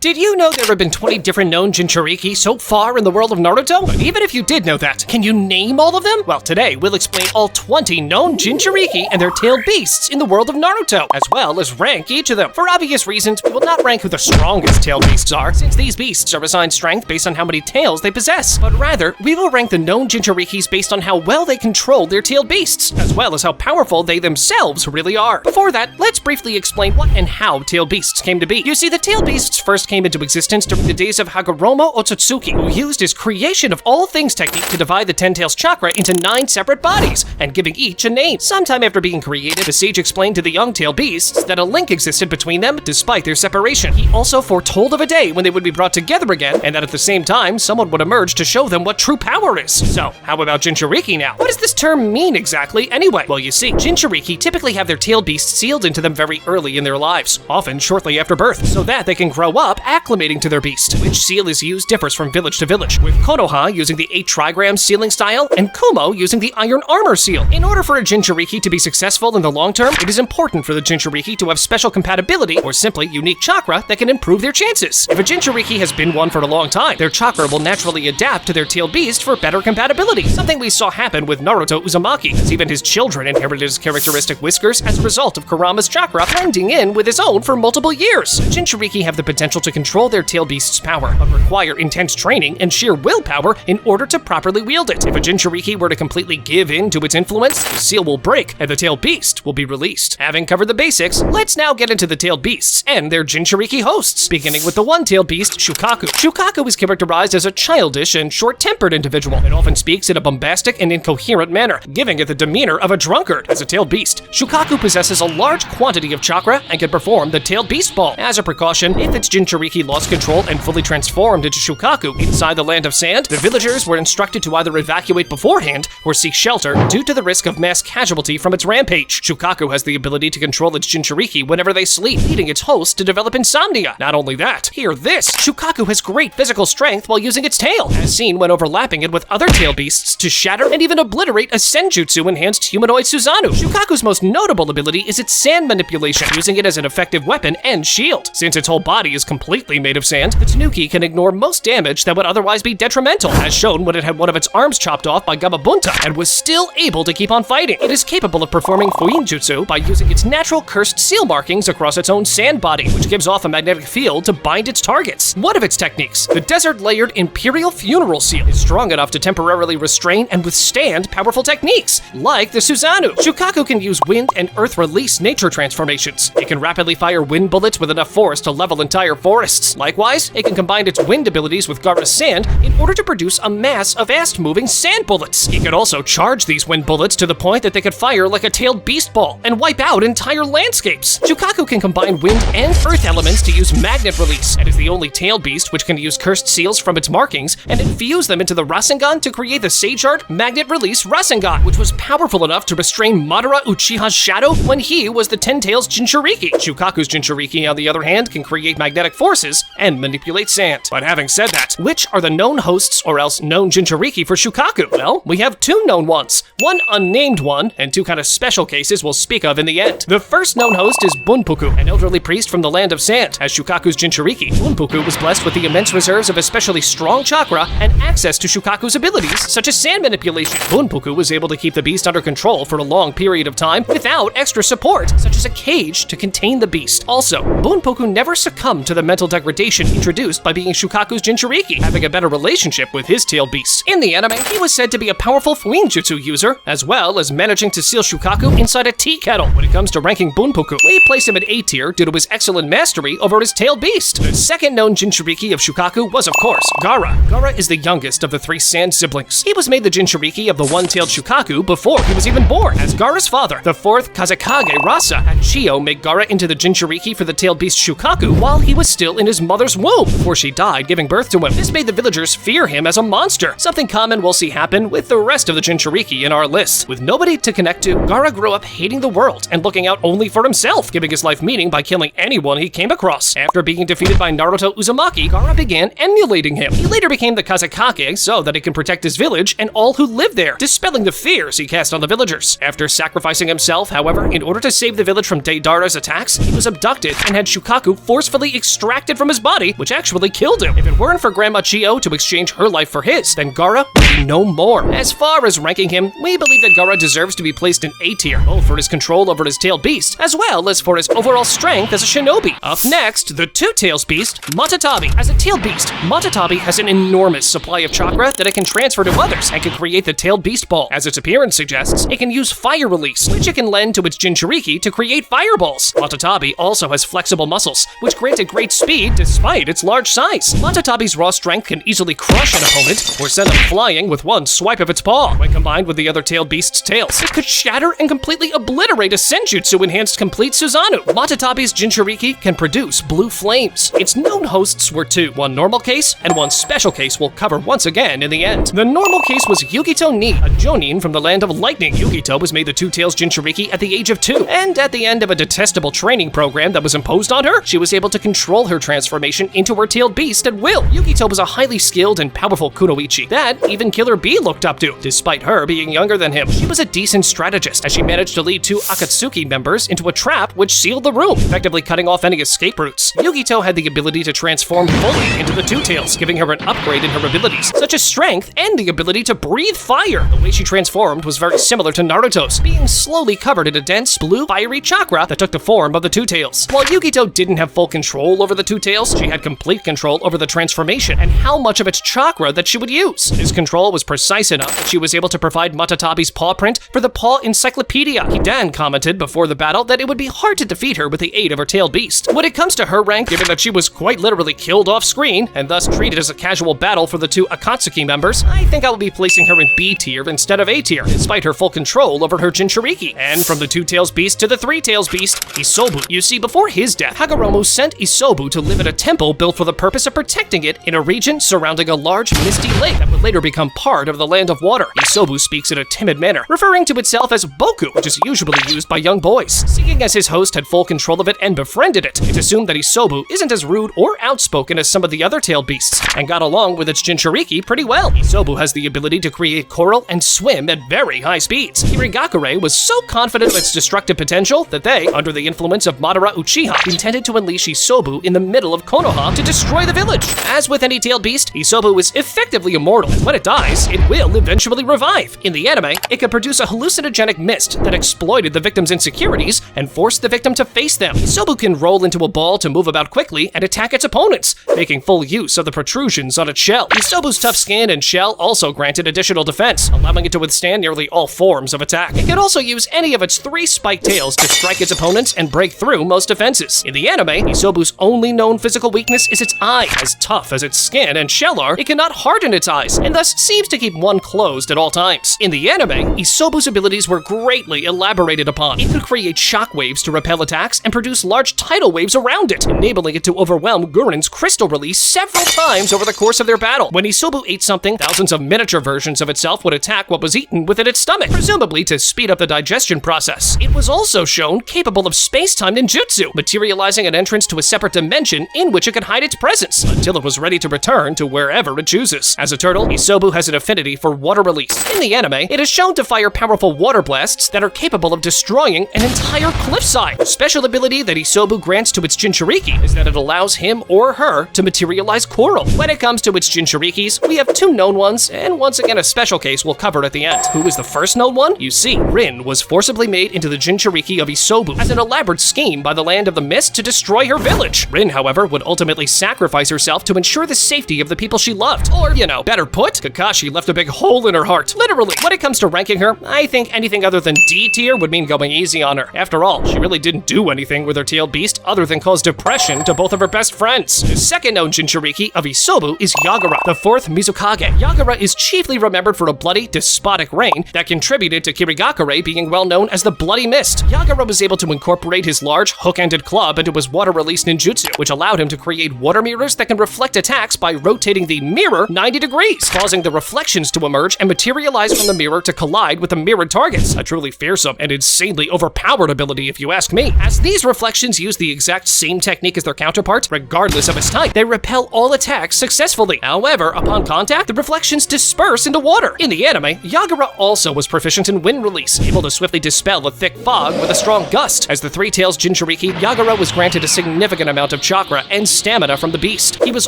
Did you know there have been 20 different known Jinchuriki so far in the world of Naruto? But even if you did know that, can you name all of them? Well, today we'll explain all 20 known Jinchuriki and their tailed beasts in the world of Naruto, as well as rank each of them. For obvious reasons, we will not rank who the strongest tailed beasts are, since these beasts are assigned strength based on how many tails they possess. But rather, we will rank the known Jinchurikis based on how well they control their tailed beasts, as well as how powerful they themselves really are. Before that, let's briefly explain what and how tailed beasts came to be. You see, the tailed beasts first came into existence during the days of Hagoromo Otsutsuki, who used his creation of all things technique to divide the Ten Tails chakra into 9 separate bodies, and giving each a name. Sometime after being created, the sage explained to the young tailed beasts that a link existed between them despite their separation. He also foretold of a day when they would be brought together again, and that at the same time, someone would emerge to show them what true power is. So, how about Jinchuriki now? What does this term mean exactly anyway? Well, you see, Jinchuriki typically have their tailed beasts sealed into them very early in their lives, often shortly after birth, so that they can grow up acclimating to their beast. Which seal is used differs from village to village, with Konoha using the 8 trigram sealing style and Kumo using the iron armor seal. In order for a Jinchuriki to be successful in the long term, it is important for the Jinchuriki to have special compatibility or simply unique chakra that can improve their chances. If a Jinchuriki has been one for a long time, their chakra will naturally adapt to their tailed beast for better compatibility, something we saw happen with Naruto Uzumaki, as even his children inherited his characteristic whiskers as a result of Kurama's chakra blending in with his own for multiple years. The Jinchuriki have the potential to control their tailed beast's power, but require intense training and sheer willpower in order to properly wield it. If a Jinchuriki were to completely give in to its influence, the seal will break and the tailed beast will be released. Having covered the basics, let's now get into the tailed beasts and their Jinchuriki hosts, beginning with the one-tailed beast, Shukaku. Shukaku is characterized as a childish and short-tempered individual, and often speaks in a bombastic and incoherent manner, giving it the demeanor of a drunkard. As a tailed beast, Shukaku possesses a large quantity of chakra and can perform the tailed beast ball. As a precaution, if its Jinchuriki lost control and fully transformed into Shukaku inside the Land of Sand, the villagers were instructed to either evacuate beforehand or seek shelter due to the risk of mass casualty from its rampage. Shukaku has the ability to control its Jinchuriki whenever they sleep, leading its host to develop insomnia. Not only that, hear this, Shukaku has great physical strength while using its tail, as seen when overlapping it with other tail beasts to shatter and even obliterate a Senjutsu-enhanced humanoid Susanoo. Shukaku's most notable ability is its sand manipulation, using it as an effective weapon and shield. Since its whole body is completely made of sand, the Tanuki can ignore most damage that would otherwise be detrimental, as shown when it had one of its arms chopped off by Gamabunta and was still able to keep on fighting. It is capable of performing Fuinjutsu by using its natural cursed seal markings across its own sand body, which gives off a magnetic field to bind its targets. One of its techniques, the desert-layered Imperial Funeral Seal, is strong enough to temporarily restrain and withstand powerful techniques, like the Susanoo. Shukaku can use wind and earth release nature transformations. It can rapidly fire wind bullets with enough force to level entire forests. Likewise, it can combine its wind abilities with Gaara's sand in order to produce a mass of fast-moving sand bullets. He could also charge these wind bullets to the point that they could fire like a tailed beast ball and wipe out entire landscapes. Shukaku can combine wind and earth elements to use magnet release, and is the only tailed beast which can use cursed seals from its markings and infuse them into the Rasengan to create the Sage Art Magnet Release Rasengan, which was powerful enough to restrain Madara Uchiha's shadow when he was the Ten Tails Jinchuriki. Shukaku's Jinchuriki, on the other hand, can create magnetic forces and manipulate sand. But having said that, which are the known hosts or else known Jinchuriki for Shukaku? Well, we have 2 known ones, one unnamed one, and 2 kind of special cases we'll speak of in the end. The first known host is Bunpuku, an elderly priest from the Land of Sand. As Shukaku's Jinchuriki, Bunpuku was blessed with the immense reserves of especially strong chakra and access to Shukaku's abilities, such as sand manipulation. Bunpuku was able to keep the beast under control for a long period of time without extra support, such as a cage to contain the beast. Also, Bunpuku never succumbed to the mental degradation introduced by being Shukaku's Jinchuriki, having a better relationship with his tailed beasts. In the anime, he was said to be a powerful Fuinjutsu user, as well as managing to seal Shukaku inside a tea kettle. When it comes to ranking Bunpuku, we place him at A tier due to his excellent mastery over his tailed beast. The second known Jinchuriki of Shukaku was, of course, Gaara. Gaara is the youngest of the 3 sand siblings. He was made the Jinchuriki of the one-tailed Shukaku before he was even born, as Gaara's father, the 4th Kazekage Rasa, had Chiyo make Gaara into the Jinchuriki for the tailed beast Shukaku while he was still in his mother's womb before she died giving birth to him. This made the villagers fear him as a monster, something common we'll see happen with the rest of the Jinchuriki in our list. With nobody to connect to, Gaara grew up hating the world and looking out only for himself, giving his life meaning by killing anyone he came across. After being defeated by Naruto Uzumaki, Gaara began emulating him. He later became the Kazekage so that he can protect his village and all who live there, dispelling the fears he cast on the villagers. After sacrificing himself, however, in order to save the village from Deidara's attacks, he was abducted and had Shukaku forcefully extract extracted from his body, which actually killed him. If it weren't for Grandma Chio to exchange her life for his, then Gaara would be no more. As far as ranking him, we believe that Gaara deserves to be placed in A tier, both for his control over his tailed beast, as well as for his overall strength as a shinobi. Up next, the two-tails beast, Matatabi. As a tailed beast, Matatabi has an enormous supply of chakra that it can transfer to others and can create the tailed beast ball. As its appearance suggests, it can use fire release, which it can lend to its Jinchuriki to create fireballs. Matatabi also has flexible muscles, which grant it great speed despite its large size. Matatabi's raw strength can easily crush an opponent or send them flying with one swipe of its paw. When combined with the other tailed beast's tails, it could shatter and completely obliterate a Senjutsu-enhanced complete Susanoo. Matatabi's Jinchuriki can produce blue flames. Its known hosts were two, one normal case and one special case we'll cover once again in the end. The normal case was Yugito Ni, a Jonin from the land of lightning. Yugito was made the two-tails Jinchuriki at the age of 2, and at the end of a detestable training program that was imposed on her, she was able to control her transformation into her tailed beast at will. Yugito was a highly skilled and powerful kunoichi that even Killer Bee looked up to, despite her being younger than him. She was a decent strategist, as she managed to lead 2 Akatsuki members into a trap which sealed the room, effectively cutting off any escape routes. Yugito had the ability to transform fully into the two-tails, giving her an upgrade in her abilities, such as strength and the ability to breathe fire. The way she transformed was very similar to Naruto's, being slowly covered in a dense blue fiery chakra that took the form of the two-tails. While Yugito didn't have full control over the two-tails, she had complete control over the transformation and how much of its chakra that she would use. This control was precise enough that she was able to provide Matatabi's paw print for the Paw Encyclopedia. Hidan commented before the battle that it would be hard to defeat her with the aid of her tailed beast. When it comes to her rank, given that she was quite literally killed off screen and thus treated as a casual battle for the 2 Akatsuki members, I think I will be placing her in B tier instead of A tier, despite her full control over her Jinchuriki. And from the two-tails beast to the three-tails beast, Isobu. You see, before his death, Hagoromo sent Isobu to live at a temple built for the purpose of protecting it in a region surrounding a large misty lake that would later become part of the Land of Water. Isobu speaks in a timid manner, referring to itself as Boku, which is usually used by young boys. Seeing as his host had full control of it and befriended it, it's assumed that Isobu isn't as rude or outspoken as some of the other tailed beasts, and got along with its Jinchuriki pretty well. Isobu has the ability to create coral and swim at very high speeds. Kirigakure was so confident of its destructive potential that they, under the influence of Madara Uchiha, intended to unleash Isobu in the middle of Konoha to destroy the village. As with any tailed beast, Isobu is effectively immortal, and when it dies, it will eventually revive. In the anime, it could produce a hallucinogenic mist that exploited the victim's insecurities and forced the victim to face them. Isobu can roll into a ball to move about quickly and attack its opponents, making full use of the protrusions on its shell. Isobu's tough skin and shell also granted additional defense, allowing it to withstand nearly all forms of attack. It could also use any of its 3 spiked tails to strike its opponents and break through most defenses. In the anime, Isobu's only known physical weakness is its eye. As tough as its skin and shell are, it cannot harden its eyes, and thus seems to keep one closed at all times. In the anime, Isobu's abilities were greatly elaborated upon. It could create shockwaves to repel attacks and produce large tidal waves around it, enabling it to overwhelm Gurren's crystal release several times over the course of their battle. When Isobu ate something, thousands of miniature versions of itself would attack what was eaten within its stomach, presumably to speed up the digestion process. It was also shown capable of space-time ninjutsu, materializing an entrance to a separate dimension in which it could hide its presence until it was ready to return to wherever it chooses. As a turtle, Isobu has an affinity for water release. In the anime, it is shown to fire powerful water blasts that are capable of destroying an entire cliffside. A special ability that Isobu grants to its Jinchuriki is that it allows him or her to materialize coral. When it comes to its Jinchurikis, we have 2 known ones, and once again a special case we'll cover at the end. Who is the first known one? You see, Rin was forcibly made into the Jinchuriki of Isobu as an elaborate scheme by the Land of the Mist to destroy her village. Rin, however, would ultimately sacrifice herself to ensure the safety of the people she loved. Or, you know, better put, Kakashi left a big hole in her heart. Literally. When it comes to ranking her, I think anything other than D tier would mean going easy on her. After all, she really didn't do anything with her tailed beast other than cause depression to both of her best friends. The second known Jinchuriki of Isobu is Yagura, the 4th Mizukage. Yagura is chiefly remembered for a bloody, despotic reign that contributed to Kirigakure being well known as the Bloody Mist. Yagura was able to incorporate his large, hook-ended club into his water-release ninjutsu, which allowed him to create water mirrors that can reflect attacks by rotating the mirror 90 degrees, causing the reflections to emerge and materialize from the mirror to collide with the mirrored targets. A truly fearsome and insanely overpowered ability, if you ask me. As these reflections use the exact same technique as their counterpart, regardless of its type, they repel all attacks successfully. However, upon contact, the reflections disperse into water. In the anime, Yagura also was proficient in wind release, able to swiftly dispel a thick fog with a strong gust. As the 3 tails Jinchuriki, Yagura was granted a significant amount of of chakra and stamina from the beast. He was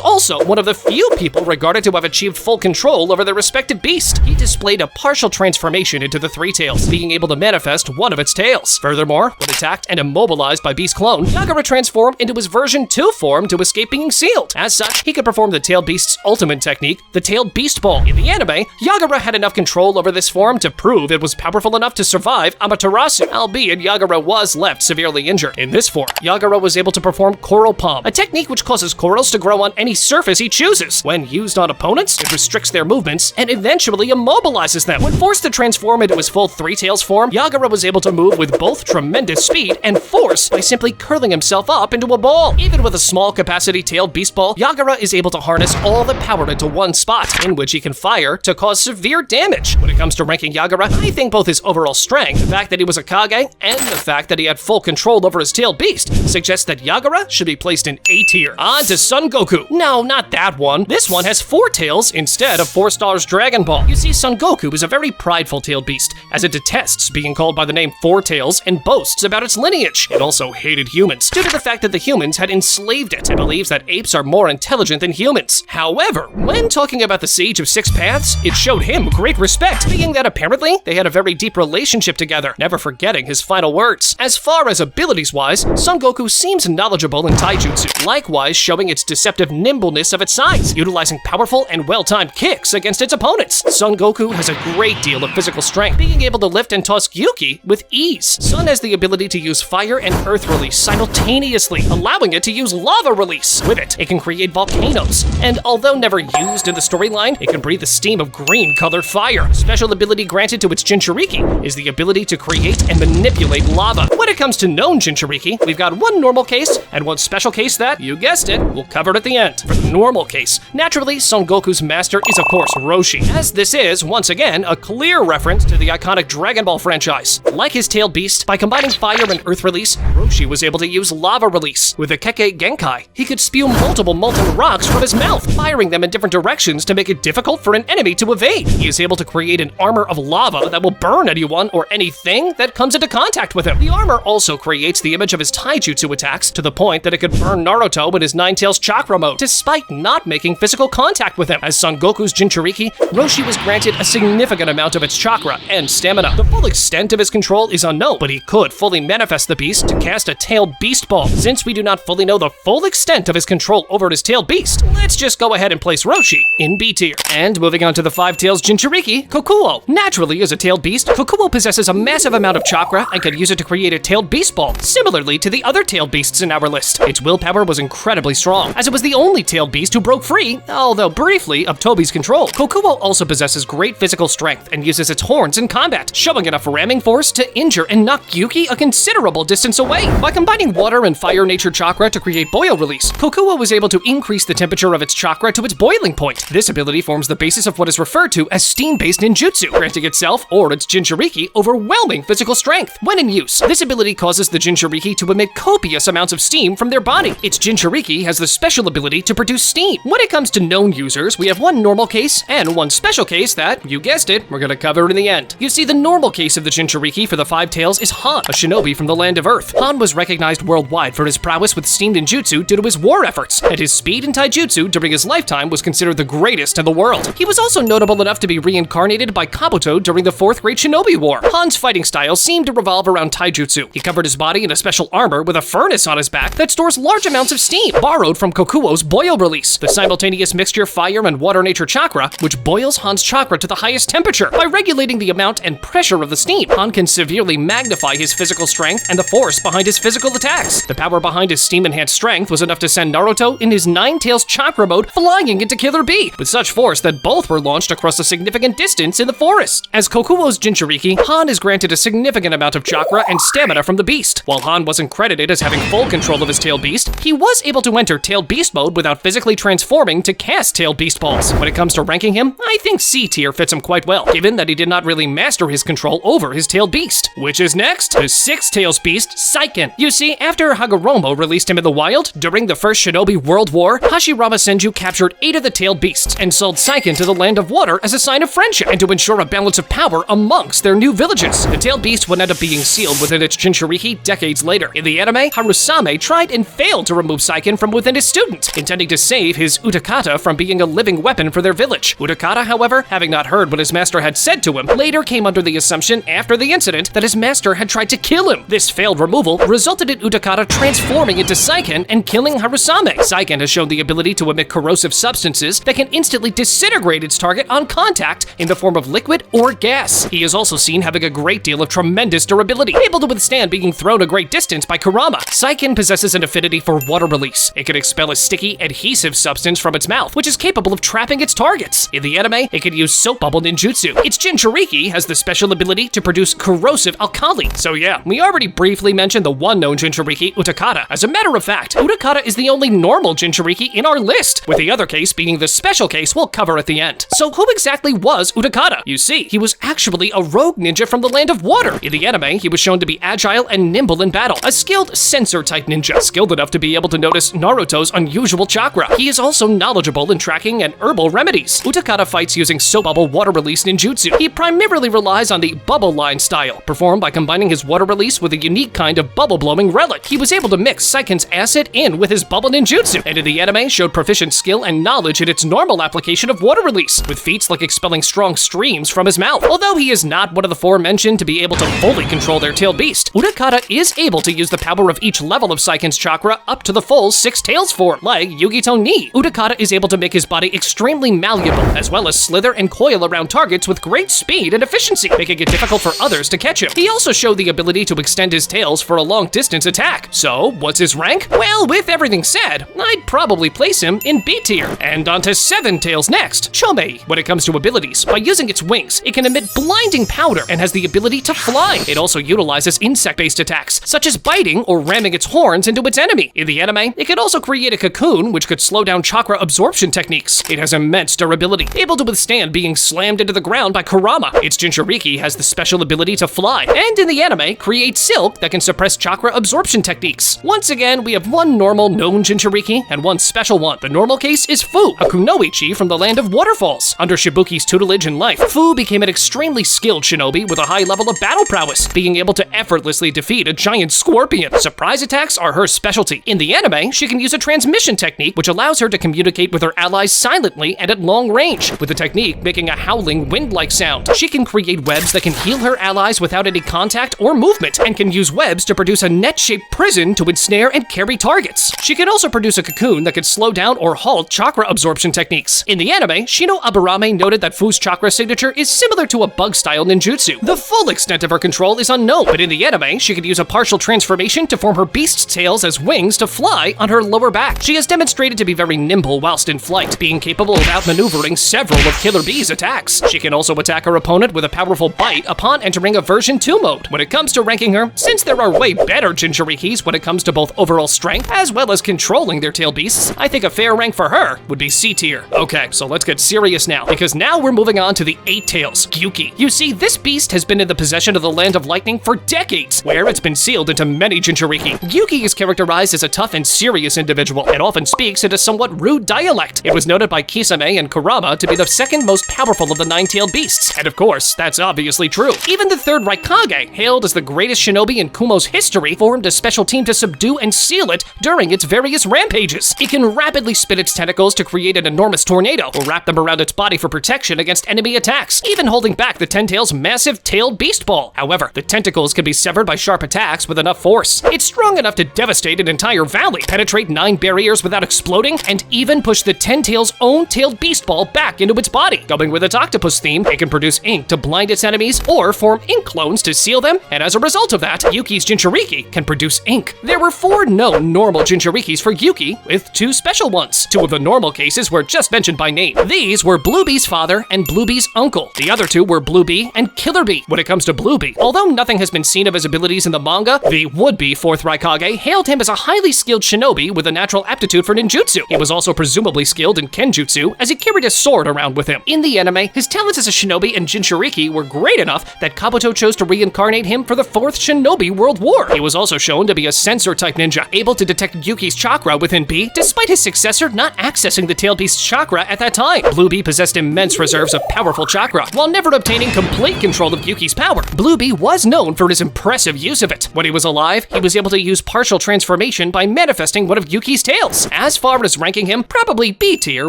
also one of the few people regarded to have achieved full control over their respective beast. He displayed a partial transformation into the Three Tails, being able to manifest one of its tails. Furthermore, when attacked and immobilized by Beast Clone, Yagura transformed into his version 2 form to escape being sealed. As such, he could perform the Tailed Beast's ultimate technique, the Tailed Beast Ball. In the anime, Yagura had enough control over this form to prove it was powerful enough to survive Amaterasu, albeit Yagura was left severely injured. In this form, Yagura was able to perform Coral Palm, a technique which causes corals to grow on any surface he chooses. When used on opponents, it restricts their movements and eventually immobilizes them. When forced to transform into his full Three Tails form, Yagura was able to move with both tremendous speed and force by simply curling himself up into a ball. Even with a small capacity Tailed Beast Ball, Yagura is able to harness all the power into one spot, in which he can fire to cause severe damage. When it comes to ranking Yagura, I think both his overall strength, the fact that he was a Kage, and the fact that he had full control over his Tailed Beast suggests that Yagura should be placed in A tier. On to Son Goku. No, not that one. This one has 4 tails instead of 4 stars Dragon Ball. You see, Son Goku is a very prideful Tailed Beast, as it detests being called by the name Four Tails and boasts about its lineage. It also hated humans, due to the fact that the humans had enslaved it, and believes that apes are more intelligent than humans. However, when talking about the Sage of Six Paths, it showed him great respect, being that apparently they had a very deep relationship together, never forgetting his final words. As far as abilities-wise, Son Goku seems knowledgeable in taijutsu, likewise showing its deceptive nimbleness of its size, utilizing powerful and well-timed kicks against its opponents. Son Goku has a great deal of physical strength, being able to lift and toss Gyuki with ease. Son has the ability to use fire and earth release simultaneously, allowing it to use lava release. With it, it can create volcanoes, and although never used in the storyline, it can breathe the steam of green-colored fire. Special ability granted to its Jinchuriki is the ability to create and manipulate lava. When it comes to known Jinchuriki, we've got one normal case and one special case that, you guessed it, we'll cover at the end. For the normal case, naturally, Son Goku's master is of course Roshi, as this is, once again, a clear reference to the iconic Dragon Ball franchise. Like his Tailed Beast, by combining fire and earth release, Roshi was able to use lava release. With the Kekkei Genkai, he could spew multiple molten rocks from his mouth, firing them in different directions to make it difficult for an enemy to evade. He is able to create an armor of lava that will burn anyone or anything that comes into contact with him. The armor also creates the image of his taijutsu attacks to the point that it could burn Naruto in his Nine Tails chakra mode, despite not making physical contact with him. As Son Goku's Jinchuriki, Roshi was granted a significant amount of its chakra and stamina. The full extent of his control is unknown, but he could fully manifest the beast to cast a Tailed Beast Ball. Since we do not fully know the full extent of his control over his Tailed Beast, let's just go ahead and place Roshi in B tier. And moving on to the 5 Tails Jinchuriki, Kokuo. Naturally, as a Tailed Beast, Kokuo possesses a massive amount of chakra and can use it to create a Tailed Beast Ball, similarly to the other Tailed Beasts in our list. Its willpower was incredibly strong, as it was the only Tailed Beast who broke free, although briefly, of Toby's control. Kokuo also possesses great physical strength and uses its horns in combat, showing enough ramming force to injure and knock Gyuki a considerable distance away. By combining water and fire nature chakra to create boil release, Kokuo was able to increase the temperature of its chakra to its boiling point. This ability forms the basis of what is referred to as steam-based ninjutsu, granting itself or its Jinchuriki overwhelming physical strength. When in use, this ability causes the Jinchuriki to emit copious amounts of steam from their body. Its Jinchuriki has the special ability to produce steam. When it comes to known users, we have one normal case and one special case that, you guessed it, we're gonna cover in the end. You see, the normal case of the Jinchuriki for the 5 Tails is Han, a shinobi from the land of Earth. Han was recognized worldwide for his prowess with steam ninjutsu due to his war efforts, and his speed in taijutsu during his lifetime was considered the greatest in the world. He was also notable enough to be reincarnated by Kabuto during the 4th Great Shinobi War. Han's fighting style seemed to revolve around taijutsu. He covered his body in a special armor with a furnace on his back that stores large amounts of steam, borrowed from Kokuo's boil release, the simultaneous mixture fire and water nature chakra, which boils Han's chakra to the highest temperature. By regulating the amount and pressure of the steam, Han can severely magnify his physical strength and the force behind his physical attacks. The power behind his steam-enhanced strength was enough to send Naruto in his Nine Tails chakra mode flying into Killer Bee, with such force that both were launched across a significant distance in the forest. As Kokuo's Jinchuriki, Han is granted a significant amount of chakra and stamina from the beast. While Han wasn't credited as having full control of his Tailed Beast, he was able to enter Tailed Beast mode without physical physically transforming to cast tailed beast balls. When it comes to ranking him, I think C tier fits him quite well, given that he did not really master his control over his tailed beast. Which is next? The Six Tails beast, Saiken. You see, after Hagoromo released him in the wild, during the First Shinobi World War, Hashirama Senju captured 8 of the tailed beasts and sold Saiken to the Land of Water as a sign of friendship and to ensure a balance of power amongst their new villages. The tailed beast would end up being sealed within its Jinchuriki decades later. In the anime, Harusame tried and failed to remove Saiken from within his student, intending to save his Utakata from being a living weapon for their village. Utakata, however, having not heard what his master had said to him, later came under the assumption after the incident that his master had tried to kill him. This failed removal resulted in Utakata transforming into Saiken and killing Harusame. Saiken has shown the ability to emit corrosive substances that can instantly disintegrate its target on contact in the form of liquid or gas. He is also seen having a great deal of tremendous durability, able to withstand being thrown a great distance by Kurama. Saiken possesses an affinity for water release. It can expel a sticky, adhesive substance from its mouth, which is capable of trapping its targets. In the anime, it can use soap bubble ninjutsu. Its Jinchuriki has the special ability to produce corrosive alkali. So yeah, we already briefly mentioned the one known Jinchuriki, Utakata. As a matter of fact, Utakata is the only normal Jinchuriki in our list, with the other case being the special case we'll cover at the end. So who exactly was Utakata? You see, he was actually a rogue ninja from the Land of Water. In the anime, he was shown to be agile and nimble in battle, a skilled sensor-type ninja, skilled enough to be able to notice Naruto's unusual chakra. He is also knowledgeable in tracking and herbal remedies. Utakata fights using soap bubble water release ninjutsu. He primarily relies on the bubble line style, performed by combining his water release with a unique kind of bubble-blowing relic. He was able to mix Saiken's acid in with his bubble ninjutsu, and in the anime showed proficient skill and knowledge in its normal application of water release, with feats like expelling strong streams from his mouth. Although he is not one of the four mentioned to be able to fully control their tailed beast, Utakata is able to use the power of each level of Saiken's chakra up to the full 6 tails form, like Yugito Ni. Utakata is able to make his body extremely malleable, as well as slither and coil around targets with great speed and efficiency, making it difficult for others to catch him. He also showed the ability to extend his tails for a long-distance attack. So, what's his rank? Well, with everything said, I'd probably place him in B tier. And on to 7 tails next, Chomei. When it comes to abilities, by using its wings, it can emit blinding powder and has the ability to fly. It also utilizes insect-based attacks, such as biting or ramming its horns into its enemy. In the anime, it could also create a cocoon, which could slow down chakra absorption techniques. It has immense durability, able to withstand being slammed into the ground by Kurama. Its Jinchuriki has the special ability to fly, and in the anime, creates silk that can suppress chakra absorption techniques. Once again, we have one normal known Jinchuriki and one special one. The normal case is Fu, a kunoichi from the Land of Waterfalls. Under Shibuki's tutelage in life, Fu became an extremely skilled shinobi with a high level of battle prowess, being able to effortlessly defeat a giant scorpion. Surprise attacks are her specialty. In the anime, she can use a transmission technique which allows her to communicate with her allies silently and at long range, with the technique making a howling wind-like sound. She can create webs that can heal her allies without any contact or movement, and can use webs to produce a net-shaped prison to ensnare and carry targets. She can also produce a cocoon that can slow down or halt chakra absorption techniques. In the anime, Shino Aburame noted that Fu's chakra signature is similar to a bug-style ninjutsu. The full extent of her control is unknown, but in the anime, she could use a partial transformation to form her beast's tails as wings to fly on her lower back. She has demonstrated to be very nimble whilst in flight, being capable of outmaneuvering several of Killer Bee's attacks. She can also attack her opponent with a powerful bite upon entering a version 2 mode. When it comes to ranking her, since there are way better Jinchurikis when it comes to both overall strength as well as controlling their tail beasts, I think a fair rank for her would be C tier. Okay, so let's get serious now, because now we're moving on to the 8 tails, Gyuki. You see, this beast has been in the possession of the Land of Lightning for decades, where it's been sealed into many Jinchuriki. Gyuki is characterized as a tough and serious individual, and often speaks in a somewhat rude dialect. It was noted by Kisame and Kurama to be the second most powerful of the 9-tailed beasts, and of course, that's obviously true. Even the 3rd Raikage, hailed as the greatest shinobi in Kumo's history, formed a special team to subdue and seal it during its various rampages. It can rapidly spit its tentacles to create an enormous tornado, or wrap them around its body for protection against enemy attacks, even holding back the 10-tail's massive tailed beast ball. However, the tentacles can be severed by sharp attacks with enough force. It's strong enough to devastate an entire valley, penetrate 9 barriers without exploding, and even push the 10-tail's own tailed beast ball back into its body. Going with its octopus theme, it can produce ink to blind its enemies or form ink clones to seal them, and as a result of that, Yuki's Jinchuriki can produce ink. There were 4 known normal Jinchurikis for Yuki, with 2 special ones. 2 of the normal cases were just mentioned by name. These were Blue Bee's father and Blue Bee's uncle. The other 2 were Blue Bee and Killer Bee. When it comes to Blue Bee, although nothing has been seen of his abilities in the manga, the would-be 4th Raikage hailed him as a highly skilled shinobi with a natural aptitude for ninjutsu. jutsu. He was also presumably skilled in kenjutsu, as he carried a sword around with him. In the anime, his talents as a shinobi and Jinchuriki were great enough that Kabuto chose to reincarnate him for the 4th Shinobi World War. He was also shown to be a sensor-type ninja, able to detect Yuki's chakra within B, despite his successor not accessing the Tailed Beast's chakra at that time. Blue B possessed immense reserves of powerful chakra, while never obtaining complete control of Yuki's power. Blue B was known for his impressive use of it. When he was alive, he was able to use partial transformation by manifesting one of Yuki's tails. As far as ranking him, probably B tier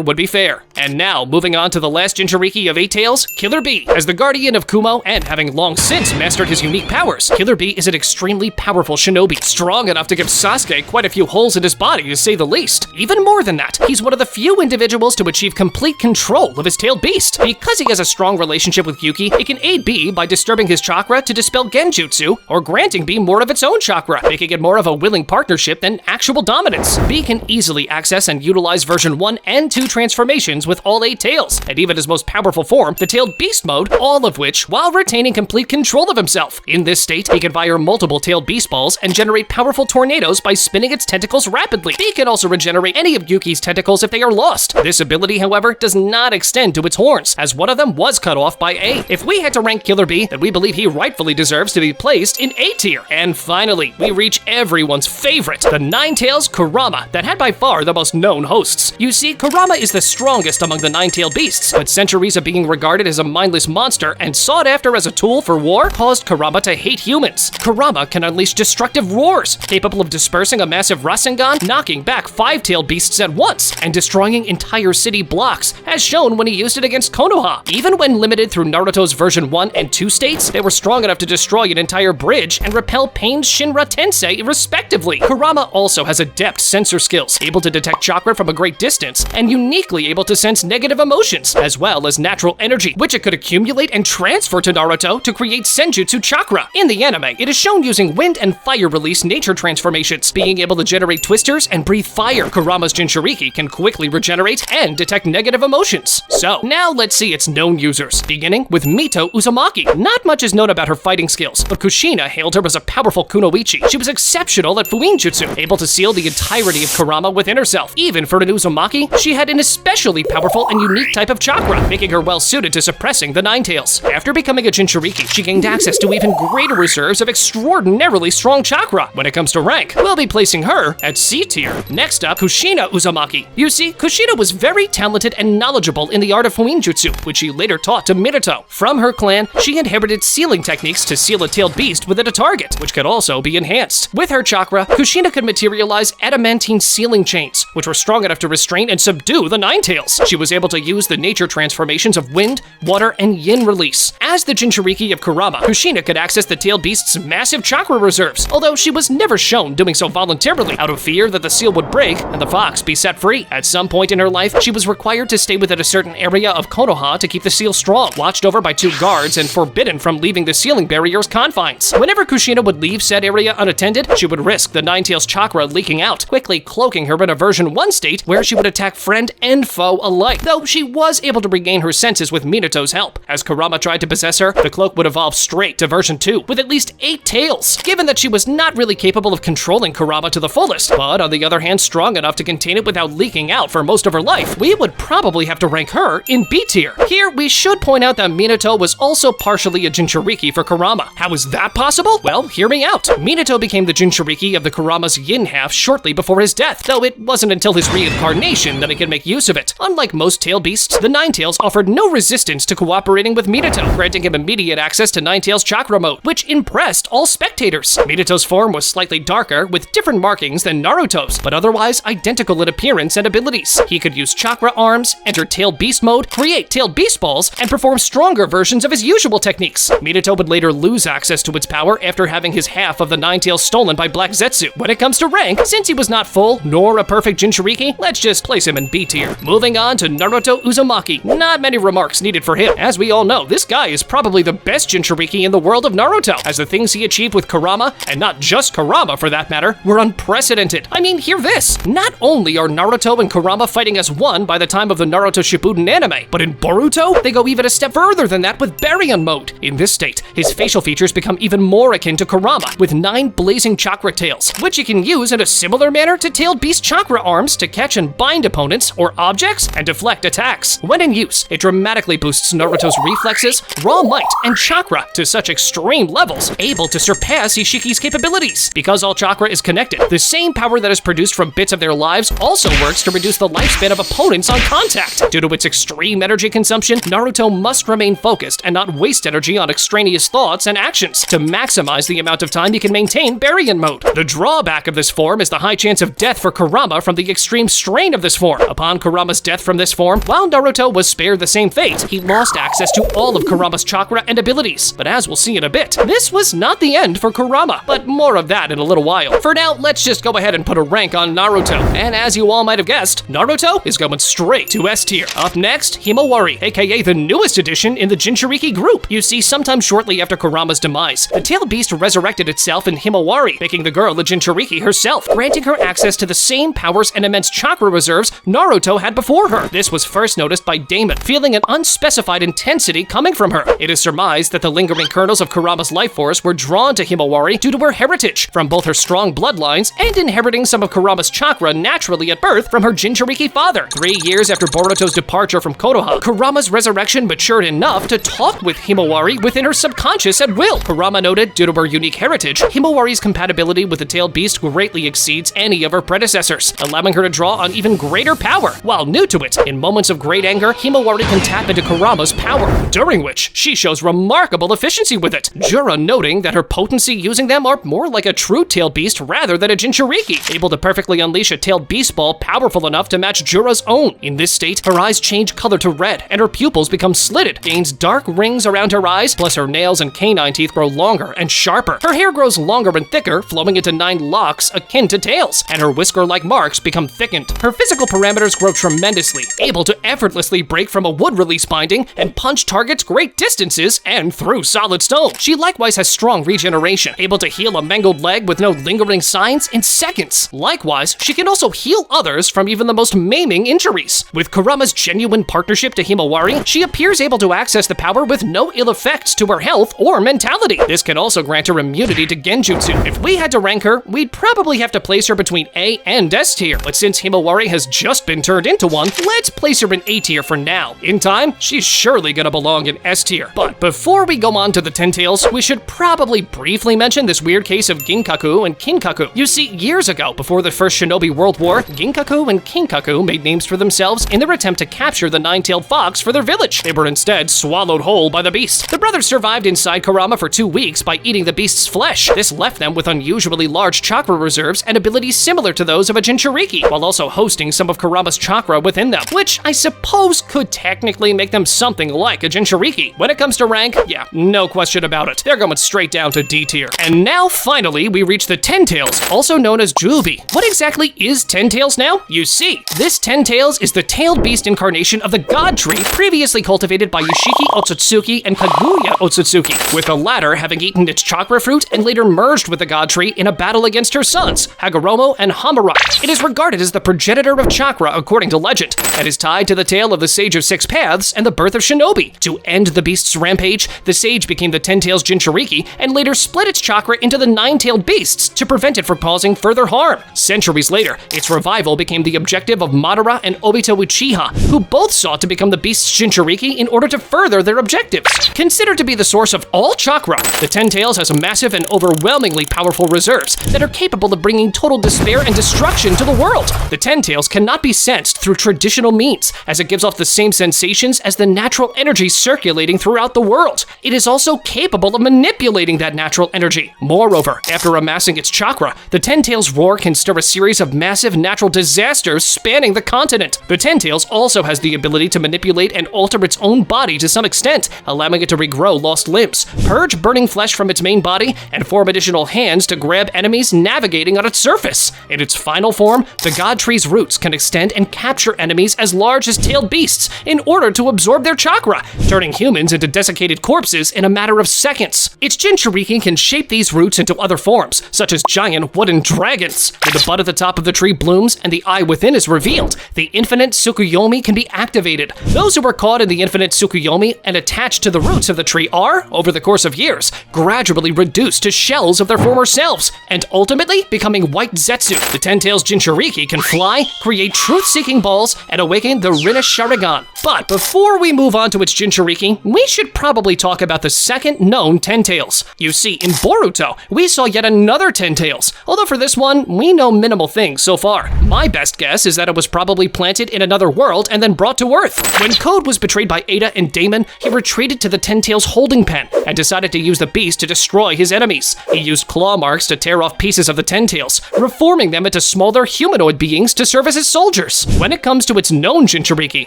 would be fair. And now, moving on to the last Jinchuriki of 8 tails, Killer B. As the guardian of Kumo, and having long since mastered his unique powers, Killer B is an extremely powerful shinobi, strong enough to give Sasuke quite a few holes in his body, to say the least. Even more than that, he's one of the few individuals to achieve complete control of his tailed beast. Because he has a strong relationship with Yuki, it can aid B by disturbing his chakra to dispel genjutsu, or granting B more of its own chakra, making it more of a willing partnership than actual dominance. B can easily access and utilize version 1 and 2 transformations with all 8 tails, and even his most powerful form, the tailed beast mode, all of which while retaining complete control of himself. In this state, he can fire multiple tailed beast balls and generate powerful tornadoes by spinning its tentacles rapidly. B can also regenerate any of Yuki's tentacles if they are lost. This ability, however, does not extend to its horns, as one of them was cut off by A. If we had to rank Killer B, then we believe he rightfully deserves to be placed in A tier. And finally, we reach everyone's favorite, the Nine-Tails Kurama, that had by far the most known hosts. You see, Kurama is the strongest among the nine-tailed beasts, but centuries of being regarded as a mindless monster and sought after as a tool for war caused Kurama to hate humans. Kurama can unleash destructive roars, capable of dispersing a massive Rasengan, knocking back 5-tailed beasts at once, and destroying entire city blocks, as shown when he used it against Konoha. Even when limited through Naruto's version 1 and 2 states, they were strong enough to destroy an entire bridge and repel Pain's Shinra Tensei, respectively. Kurama also has adept sensor skills, able to detect chakra from a great distance, and uniquely able to sense negative emotions, as well as natural energy, which it could accumulate and transfer to Naruto to create Senjutsu chakra. In the anime, it is shown using wind and fire release nature transformations, being able to generate twisters and breathe fire. Kurama's Jinchuriki can quickly regenerate and detect negative emotions. So, now let's see its known users, beginning with Mito Uzumaki. Not much is known about her fighting skills, but Kushina hailed her as a powerful kunoichi. She was exceptional at Fuinjutsu, able to seal the entirety of Kurama within herself. Even for an Uzumaki, she had an especially powerful and unique type of chakra, making her well suited to suppressing the Nine-Tails. After becoming a Jinchuriki, she gained access to even greater reserves of extraordinarily strong chakra. When it comes to rank, we'll be placing her at C tier. Next up, Kushina Uzumaki. You see, Kushina was very talented and knowledgeable in the art of Fuinjutsu, which she later taught to Minato. From her clan, she inherited sealing techniques to seal a tailed beast within a target, which could also be enhanced. With her chakra, Kushina could materialize adamantine sealing chains, which were strong enough to restrain and subdue the Nine-Tails. She was able to use the nature transformations of wind, water, and yin release. As the Jinchuriki of Kurama, Kushina could access the tailed beast's massive chakra reserves, although she was never shown doing so voluntarily, out of fear that the seal would break and the fox be set free. At some point in her life, she was required to stay within a certain area of Konoha to keep the seal strong, watched over by 2 guards and forbidden from leaving the sealing barrier's confines. Whenever Kushina would leave said area unattended, she would risk the Nine-Tails chakra leaking out, quickly cloaking her in a version 1 state where she would attack friend and foe alike, though she was able to regain her senses with Minato's help. As Kurama tried to possess her, the cloak would evolve straight to version 2, with at least 8 tails, given that she was not really capable of controlling Kurama to the fullest, but on the other hand strong enough to contain it without leaking out for most of her life. We would probably have to rank her in B tier. Here, we should point out that Minato was also partially a Jinchuriki for Kurama. How is that possible? Well, hear me out. Minato became the Jinchuriki of the Kurama's yin half shortly before his death, though it wasn't until his reincarnation that he could make use of it. Unlike most tail beasts, the Nine-Tails offered no resistance to cooperating with Minato, granting him immediate access to Nine-Tails chakra mode, which impressed all spectators. Minato's form was slightly darker, with different markings than Naruto's, but otherwise identical in appearance and abilities. He could use chakra arms, enter tailed beast mode, create tailed beast balls, and perform stronger versions of his usual techniques. Minato would later lose access to its power after having his half of the Nine-Tails stolen by Black Zetsu. When it comes to rank, since he was not full nor a perfect Jinchuriki, let's just place him in B tier. Moving on to Naruto Uzumaki. Not many remarks needed for him. As we all know, this guy is probably the best Jinchuriki in the world of Naruto, as the things he achieved with Kurama, and not just Kurama for that matter, were unprecedented. I mean, hear this. Not only are Naruto and Kurama fighting as one by the time of the Naruto Shippuden anime, but in Boruto, they go even a step further than that with Baryon mode. In this state, his facial features become even more akin to Kurama, with 9 blazing chakra tails, which he can use in a similar manner to tailed beast chakra arms to catch and bind opponents or objects and deflect attacks. When in use, it dramatically boosts Naruto's reflexes, raw might, and chakra to such extreme levels, able to surpass Ishiki's capabilities. Because all chakra is connected, the same power that is produced from bits of their lives also works to reduce the lifespan of opponents on contact. Due to its extreme energy consumption, Naruto must remain focused and not waste energy on extraneous thoughts and actions to maximize the amount of time he can maintain Baryon mode. The drawback of this form is the high chance of death for Kurama from the extreme strain of this form. Upon Kurama's death from this form, while Naruto was spared the same fate, he lost access to all of Kurama's chakra and abilities. But as we'll see in a bit, this was not the end for Kurama, but more of that in a little while. For now, let's just go ahead and put a rank on Naruto. And as you all might have guessed, Naruto is going straight to S tier. Up next, Himawari, aka the newest addition in the Jinchuriki group. You see, sometime shortly after Kurama's demise, the tailed beast resurrected itself in Himawari, making the girl a Jinchuriki herself, granting her access to the same powers and immense chakra reserves Naruto had before her. This was first noticed by Damon, feeling an unspecified intensity coming from her. It is surmised that the lingering kernels of Kurama's life force were drawn to Himawari due to her heritage, from both her strong bloodlines and inheriting some of Kurama's chakra naturally at birth from her Jinchuriki father. 3 years after Boruto's departure from Konoha, Kurama's resurrection matured enough to talk with Himawari within her subconscious at will. Kurama noted, due to her unique heritage, Himawari's compatibility with the tailed beast greatly exceeds any of her predecessors, allowing her to draw on even greater power. While new to it, in moments of great anger, Himawari can tap into Kurama's power, during which she shows remarkable efficiency with it. Jura noting that her potency using them are more like a true tailed beast rather than a Jinchuriki, able to perfectly unleash a tailed beast ball powerful enough to match Jura's own. In this state, her eyes change color to red and her pupils become slitted, gains dark rings around her eyes, plus her nails and canine teeth grow longer and sharper. Her hair grows longer and thicker, flowing into 9 locks akin to tails, and her whisker-like marks become thickened. Her physical parameters grow tremendously, able to effortlessly break from a wood release binding and punch targets great distances and through solid stone. She likewise has strong regeneration, able to heal a mangled leg with no lingering signs in seconds. Likewise, she can also heal others from even the most maiming injuries. With Kurama's genuine partnership to Himawari, she appears able to access the power with no ill effects to her health or mentality. This can also grant her immunity to Genjutsu. If we had to rank her, we'd probably have to place her between A and S tier, but since Himawari has just been turned into one, let's place her in A tier for now. In time, she's surely gonna belong in S tier. But before we go on to the Ten Tails, we should probably briefly mention this weird case of Ginkaku and Kinkaku. You see, years ago, before the first Shinobi World War, Ginkaku and Kinkaku made names for themselves in their attempt to capture the nine-tailed fox for their village. They were instead swallowed whole by the beast. The brothers survived inside Kurama for 2 weeks by eating the beast's flesh. This left them with unusually large chakra reserves and abilities similar to those of a Jinchuriki, while also hosting some of Kurama's chakra within them, which I suppose could technically make them something like a Jinchuriki. When it comes to rank, yeah, no question about it. They're going straight down to D tier. And now, finally, we reach the Ten Tails, also known as Jubi. What exactly is Ten Tails now? You see, this Ten Tails is the tailed beast incarnation of the God Tree previously cultivated by Yoshiki Otsutsuki and Kaguya Otsutsuki, with the latter having eaten its chakra fruit and later merged with the God Tree in a battle against her sons, Hagoromo and Hamarai. It is regarded as the progenitor of chakra according to legend, and is tied to the tale of the Sage of Six Paths and the birth of Shinobi. To end the beast's rampage, the sage became the Ten Tails Jinchuriki and later split its chakra into the nine-tailed beasts to prevent it from causing further harm. Centuries later, its revival became the objective of Madara and Obito Uchiha, who both sought to become the beast's Jinchuriki in order to further their objectives. Considered to be the source of all chakra, the Ten Tails has massive and overwhelmingly powerful reserves that are capable of bringing total despair and destruction to the world. The Ten Tails cannot be sensed through traditional means, as it gives off the same sensations as the natural energy circulating throughout the world. It is also capable of manipulating that natural energy. Moreover, after amassing its chakra, the Ten Tails' roar can stir a series of massive natural disasters spanning the continent. The Ten Tails also has the ability to manipulate and alter its own body to some extent, allowing it to regrow lost limbs, purge burning flesh from its main body, and form additional hands to grab enemies navigating on its surface. In its final form, the God Tree's roots can extend and capture enemies as large as tailed beasts in order to absorb their chakra, turning humans into desiccated corpses in a matter of seconds. Its Jinchuriki can shape these roots into other forms, such as giant wooden dragons. When the bud at the top of the tree blooms and the eye within is revealed, the infinite Tsukuyomi can be activated. Those who are caught in the infinite Tsukuyomi and attached to the roots of the tree are, over the course of years, gradually reduced to shells of their former selves, and ultimately becoming white Zetsu. The Ten Tails Jinchuriki Jinchuriki can fly, create truth-seeking balls, and awaken the Rinne Sharingan. But before we move on to its Jinchuriki, we should probably talk about the second known Ten-Tails. You see, in Boruto, we saw yet another Ten-Tails, although for this one, we know minimal things so far. My best guess is that it was probably planted in another world and then brought to Earth. When Code was betrayed by Ada and Damon, he retreated to the Ten-Tails holding pen and decided to use the beast to destroy his enemies. He used claw marks to tear off pieces of the Ten-Tails, reforming them into smaller humanoid beings to serve as his soldiers. When it comes to its known Jinchuriki,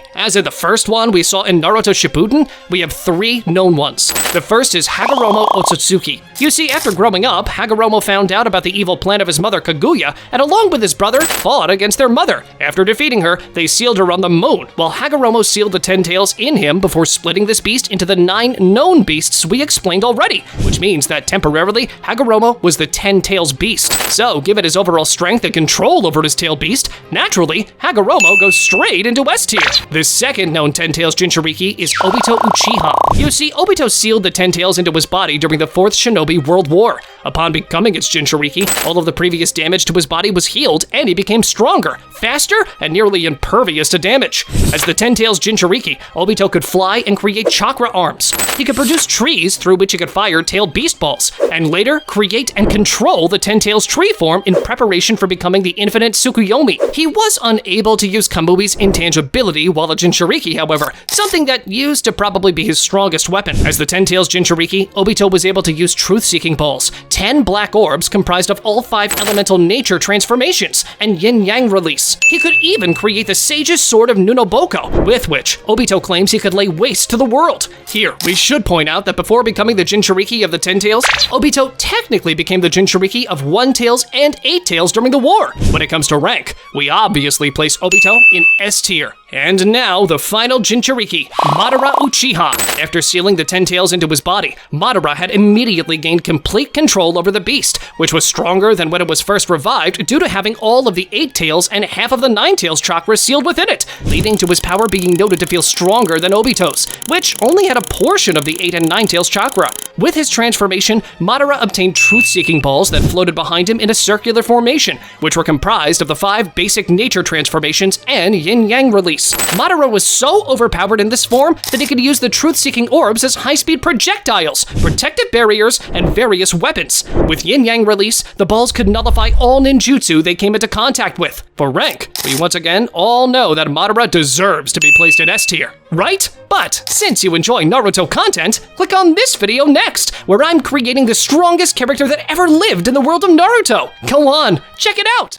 as in the first one we saw in Naruto Shippuden, we have 3 known ones. The first is Hagoromo Otsutsuki. You see, after growing up, Hagoromo found out about the evil plan of his mother Kaguya, and along with his brother, fought against their mother. After defeating her, they sealed her on the moon, while Hagoromo sealed the Ten-Tails in him before splitting this beast into the 9 known beasts we explained already, which means that temporarily, Hagoromo was the Ten-Tails beast. So, given his overall strength and control over his tail beast, naturally, Hagoromo goes straight into S tier. The second known Ten-Tails Jinchuriki is Obito Uchiha. You see, Obito sealed the Ten-Tails into his body during the 4th Shinobi World War. Upon becoming its Jinchuriki, all of the previous damage to his body was healed, and he became stronger, faster, and nearly impervious to damage. As the Ten-Tails Jinchuriki, Obito could fly and create chakra arms. He could produce trees through which he could fire tailed beast balls, and later create and control the Ten-Tails tree form in preparation for becoming the infinite Tsukuyomi. He was unable to use Kamui's intangibility while the Jinchuriki, however, something that used to probably be his strongest weapon. As the Ten-Tails Jinchuriki, Obito was able to use truth-seeking balls, 10 black orbs comprised of all 5 elemental nature transformations, and yin-yang release. He could even create the Sage's Sword of Nunoboko, with which Obito claims he could lay waste to the world. Here, we should point out that before becoming the Jinchuriki of the Ten-Tails, Obito technically became the Jinchuriki of 1-Tails and 8-Tails during the war. When it comes to rank, we obviously place Obito in S tier. And now, the final Jinchuriki, Madara Uchiha. After sealing the Ten-Tails into his body, Madara had immediately gained complete control over the beast, which was stronger than when it was first revived due to having all of the 8-Tails and half of the 9-Tails chakra sealed within it, leading to his power being noted to feel stronger than Obito's, which only had a portion of the 8 and 9-Tails chakra. With his transformation, Madara obtained truth-seeking balls that floated behind him in a circular formation, which were comprised of the 5 basic nature transformations and yin-yang release. Madara was so overpowered in this form that he could use the truth-seeking orbs as high-speed projectiles, protective barriers, and various weapons. With yin-yang release, the balls could nullify all ninjutsu they came into contact with. For rank, we once again all know that Madara deserves to be placed in S tier, right? But since you enjoy Naruto content, click on this video next, where I'm creating the strongest character that ever lived in the world of Naruto. Go on, check it out!